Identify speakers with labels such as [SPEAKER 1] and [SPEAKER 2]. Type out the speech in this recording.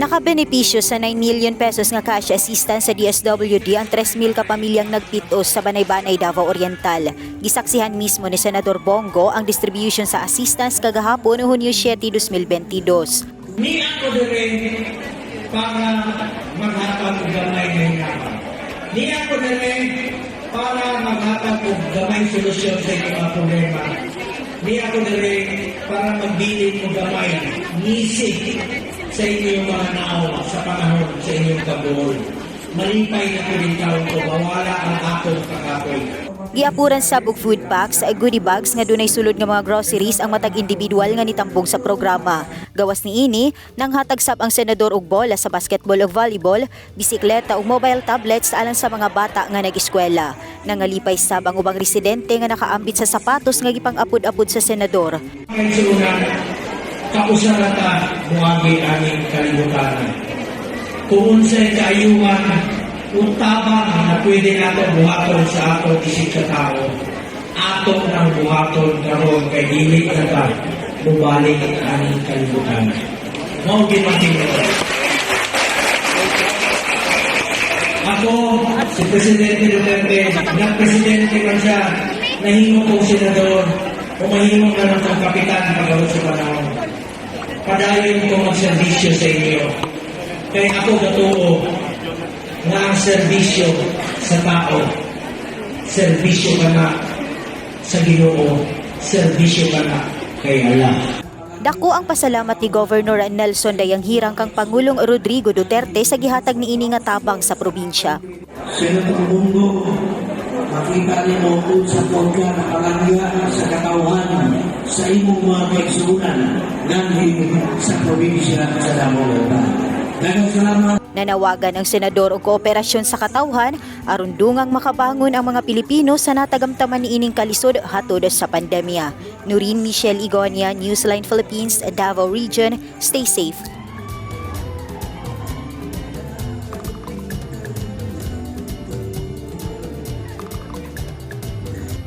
[SPEAKER 1] Nakabenepisyo sa 9 million pesos nga cash assistance sa DSWD ang 3,000 ka pamilyang nagpitos sa Banay-Banay, Davao Oriental. Gisaksihan mismo ni Senador Bongo ang distribution sa assistance kagahapon Hunyo 7, 2022.
[SPEAKER 2] Ni ako rin para maghatag og gamay nga yaman. Ni ako rin para maghatag og gamay solusyon sa inyong mga problema. Ni ako rin para magbilin og gamay nisig sa inyong mga naawa sa panahon sa inyong kabuol. Malipay na po rin taon ko, mawala ang akong kakapoy.
[SPEAKER 1] Giapuran sa bug food packs ay goodie bags nga dunay sulod nga mga groceries ang matag individual nga nitambong sa programa. Gawas ni ini, nang hatag sab ang senador og bola sa basketball ug volleyball, bisikleta ug mobile tablets alang sa mga bata nga nag-eskwela. Nangalipay sab ang ubang residente nga nakaambit sa sapatos nga gipang-apod-apod sa senador.
[SPEAKER 2] Kausarata buhagi aming kalibutan. Kung unsay kaayuhan, untabang na pwede nato buhaton sa ato isip sa tao, ato ng buhaton karon kay dili na ta bubalik ang aming kalibutan. Mao gimating ito. Ako, si Presidente Duterte, nag-presidente man siya, nahimo kong senador, o mahimong na ng kapitan pagawad sa panahon. Padayon ko magserbisyo sa inyo. Kaya ako gatuo na ang serbisyo sa tao. Serbisyo ka na sa Ginoo. Serbisyo ka na kay Allah.
[SPEAKER 1] Dako ang pasalamat ni Governor Nelson Dayanghirang kang Pangulong Rodrigo Duterte sa gihatag niini nga tabang sa probinsya.
[SPEAKER 3] Senator Bongo, makita niyo kung sa pagka nakalangya sa katauhan sa imong mga kaigsunan nanghin sa probinsya sa Davao Oriental. Daghang salamat.
[SPEAKER 1] Nanawagan ang senador og kooperasyon sa katawhan aron dungang makabangon ang mga Pilipino sa natagamtaman niining kalisod hatod sa pandemya. Nurin Michelle Igonia, Newsline Philippines, Davao Region. Stay safe.